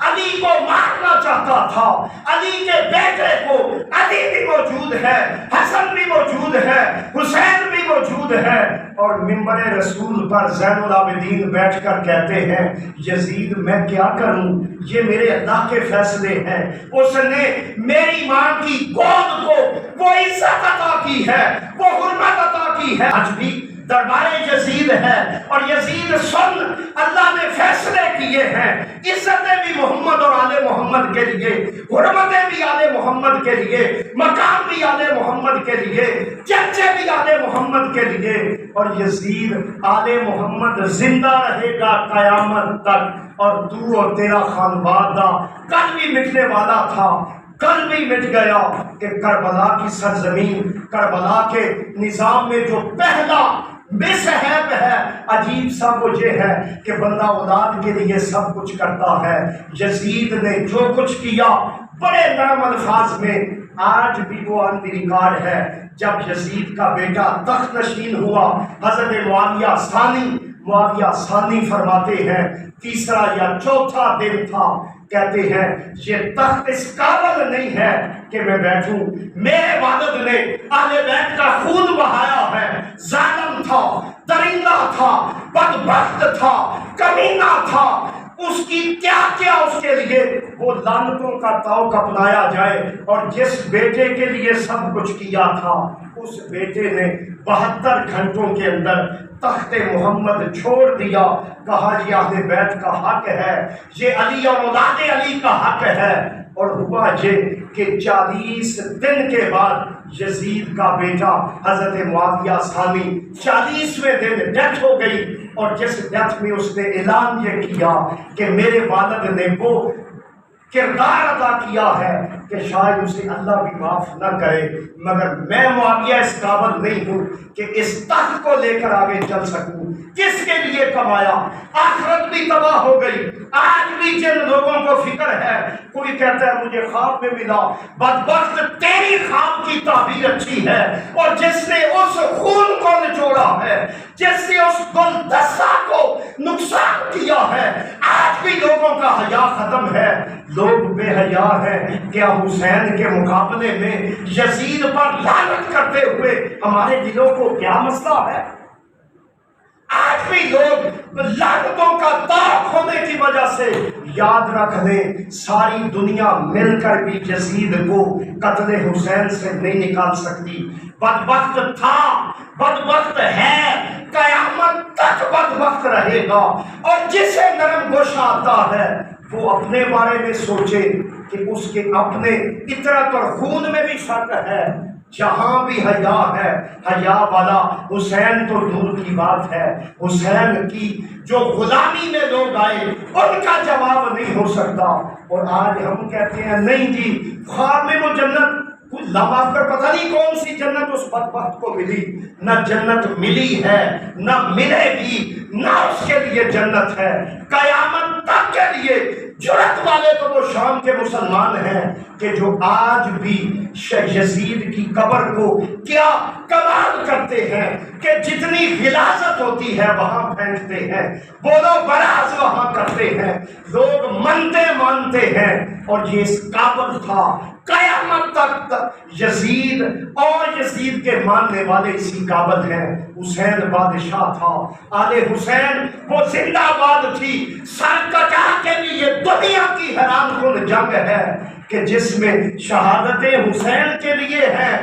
علی کو مارنا چاہتا تھا، علی کے بیٹے کو، علی بھی موجود ہے، حسن بھی موجود ہے، حسین بھی موجود ہے، اور ممبر رسول پر زین العابدین بیٹھ کر کہتے ہیں یزید میں کیا کروں، یہ میرے اللہ کے فیصلے ہیں، اس نے میری ماں کی گود کو وہ عزت عطا کی ہے، وہ حرمت عطا کی ہے۔ آج بھی دربار یزید ہے، اور یزید سن اللہ نے فیصلے کیے ہیں، عزتیں بھی محمد اور آل محمد کے لیے، حرمتیں بھی آل محمد کے لیے، مقام بھی آل محمد کے لیے، چرچے بھی آل محمد کے لیے، اور یزید آل محمد زندہ رہے گا قیامت تک، اور تو اور تیرا خانوادہ کل بھی مٹنے والا تھا، کل بھی مٹ گیا کہ کربلا کی سرزمین، کربلا کے نظام میں جو پہلا بے صحب ہے، عجیب سا وہ یہ ہے کہ بندہ اولاد کے لیے سب کچھ کرتا ہے، یزید نے جو کچھ کیا بڑے نرم الفاظ میں، آج بھی وہ اندریکار ہے۔ جب یزید کا بیٹا تخت نشین ہوا، حضرت معاویہ ثانی فرماتے ہیں تیسرا یا چوتھا دن تھا، کہتے ہیں یہ تخت اس قابل نہیں ہے کہ میں بیٹھوں، میرے والد نے اہل بیت کا خون بہایا ہے، ظالم تھا، درندہ تھا، بدبخت تھا، کمینہ تھا، اس کی کیا اس کے لیے وہ لعنتوں کا طوق اپنایا جائے، اور جس بیٹے کے لیے سب کچھ کیا تھا اس بیٹے نے 72 گھنٹوں کے اندر تخت محمد چھوڑ دیا، کہا یہ اہل بیت کا حق ہے، یہ علی اور اولاد علی کا حق ہے، اور ہوا یہ کہ 40 دن کے بعد یزید کا بیٹا حضرت معاویہ ثانی 40ویں دن ڈیتھ ہو گئی، اور جس ڈیتھ میں اس نے اعلان یہ کیا کہ میرے والد نے وہ کردار ادا کیا ہے کہ شاید اسے اللہ بھی معاف نہ کرے، مگر میں معاویہ اس قابل نہیں ہوں کہ اس تخت کو لے کر آگے چل سکوں۔ کس کے لیے کمایا؟ آخرت بھی تباہ ہو گئی۔ آج بھی جن لوگوں کو فکر ہے، کوئی کہتا ہے مجھے خواب میں ملا، بدبخت تیری خواب کی تعبیر اچھی ہے، اور جس نے اس خون کو نچوڑا ہے، جس نے اس گلدستہ کو نقصان کیا ہے، آج بھی لوگوں کا حیا ختم ہے، لوگ بے حیا ہیں۔ کیا حسین کے مقابلے میں یزید پر لعنت کرتے ہوئے ہمارے دلوں کو کیا مسئلہ ہے؟ آج بھی لوگ لعنتوں کا طاق ہونے کی وجہ سے یاد رکھ لیں، ساری دنیا مل کر بھی یزید کو قتل حسین سے نہیں نکال سکتی۔ بدبخت تھا، بدبخت ہے، قیامت تک بدبخت رہے گا، اور جسے نرم گوشہ آتا ہے وہ اپنے بارے میں سوچے کہ اس کے اپنے فطرت اور خون میں بھی فرق ہے۔ جہاں بھی حیا ہے، حیا والا حسین تو دور کی بات ہے، حسین کی جو غلامی میں لوگ آئے ان کا جواب نہیں ہو سکتا۔ اور آج ہم کہتے ہیں نہیں جی خواب میں وہ جنت، کچھ لمحات پر پتہ نہیں کون سی جنت اس بدبخت کو ملی، نہ جنت ملی ہے نہ ملے گی، نہ اس کے لیے جنت ہے قیامت تک کے لیے۔ جرأت والے تو وہ شام کے مسلمان ہیں کہ جو آج بھی یزید کی قبر کو کیا کمال کرتے ہیں کہ جتنی غلاظت ہوتی ہے وہاں پھینکتے ہیں، بولو براز وہاں کرتے ہیں، لوگ مانتے ہیں۔ اور یہ اس قابل تھا قیامت تک یزید، اور یزید کے ماننے والے اسی قابل ہیں۔ حسین بادشاہ تھا، آل حسین وہ زندہ باد تھی۔ سر کٹا کے بھی یہ دنیا کی حیران کن جنگ ہے کہ جس میں شہادت حسین کے لیے ہے،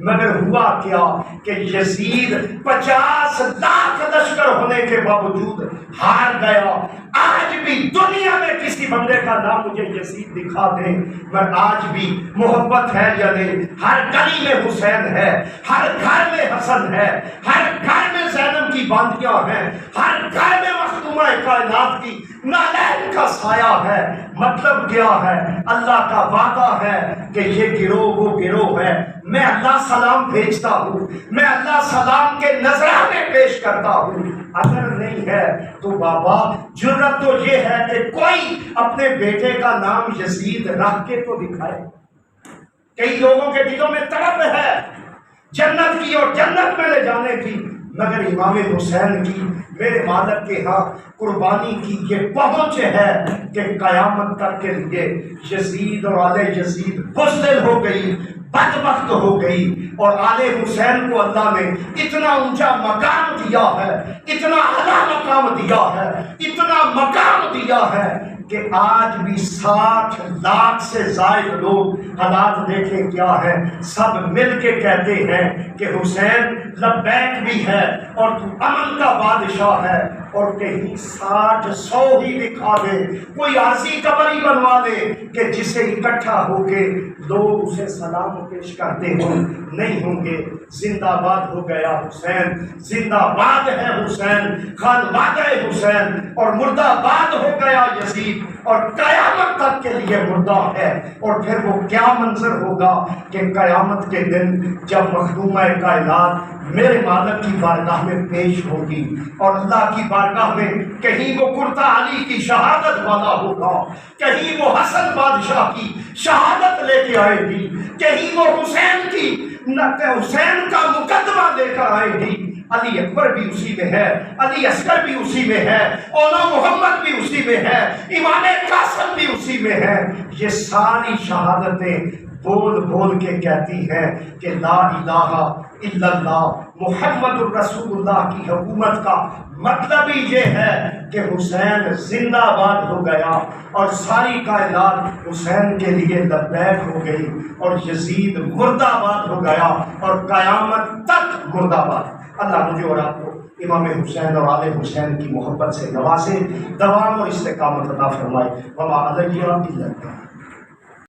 مگر ہوا کیا کہ یزید 50 لاکھ لشکر ہونے کے باوجود ہار گیا۔ آج بھی دنیا میں کسی بندے کا نام مجھے یزید دکھا دے، مگر آج بھی محبت ہے یا نہیں؟ ہر گلی میں حسین ہے، ہر گھر میں حسن ہے، ہر گھر میں زینب کی باندیاں ہیں، ہر گھر میں مخدومہ کائنات کی نالین کا سایہ ہے۔ مطلب کیا ہے؟ اللہ کا وعدہ ہے کہ یہ گروہ وہ گروہ ہے، میں اللہ سلام بھیجتا ہوں، میں اللہ سلام کے نذرانے پیش کرتا ہوں۔ اگر نہیں ہے تو بابا جرأت تو یہ ہے کہ کوئی اپنے بیٹے کا نام یزید رکھ کے تو دکھائے۔ کئی لوگوں کے دلوں میں طلب ہے جنت کی اور جنت میں لے جانے کی، مگر امام حسین کی میرے مالک کے ہاں قربانی کی یہ پہنچ ہے کہ قیامت تک کے لیے یزید اور آل یزید بزدل ہو گئی، بدبخت ہو گئی، اور آل حسین کو اللہ نے اتنا اونچا مقام دیا ہے، اتنا اعلیٰ مقام دیا ہے، اتنا مقام دیا ہے کہ آج بھی 60 لاکھ سے زائد لوگ، حالات دیکھیں کیا ہے، سب مل کے کہتے ہیں کہ حسین لبیک بھی ہے اور تو امن کا بادشاہ ہے، اور کہیں 60-100 ہی دکھا دے، کوئی عارضی قبر ہی بنوا دے کہ جسے اکٹھا ہو کے لوگ اسے سلام پیش کرتے ہوں، نہیں ہوں گے۔ زندہ باد ہو گیا حسین، زندہ باد ہے حسین، خانوادہ حسین، اور مردہ باد ہو گیا یزید، اور قیامت تک کے لیے مردہ ہے۔ اور پھر وہ کیا منظر ہوگا کہ قیامت کے دن جب مخدومہ کائنات میرے مالک کی بارگاہ میں پیش ہوگی، اور اللہ کی بارگاہ میں کہیں وہ کرتا علی کی شہادت والا ہوگا، کہیں وہ حسن بادشاہ کی شہادت لے کے آئے گی، کہیں وہ حسین کی حسین کا مقدمہ لے کر آئے گی۔ علی اکبر بھی اسی میں ہے، علی اصغر بھی اسی میں ہے، اولا محمد بھی اسی میں ہے، امام قاسم بھی اسی میں ہے۔ یہ ساری شہادتیں بول بول کے کہتی ہیں کہ لا الہ الا اللہ محمد الرسول اللہ کی حکومت کا مطلب ہی یہ ہے کہ حسین زندہ باد ہو گیا، اور ساری کائنات حسین کے لیے لبیک ہو گئی، اور یزید مردہ باد ہو گیا، اور قیامت تک مردہ باد۔ اللہ مجھے اور آپ کو امام حسین اور آل حسین کی محبت سے نوازے، دوام اور استقامت عطا فرمائے۔ وما علیہ الا البلاغ۔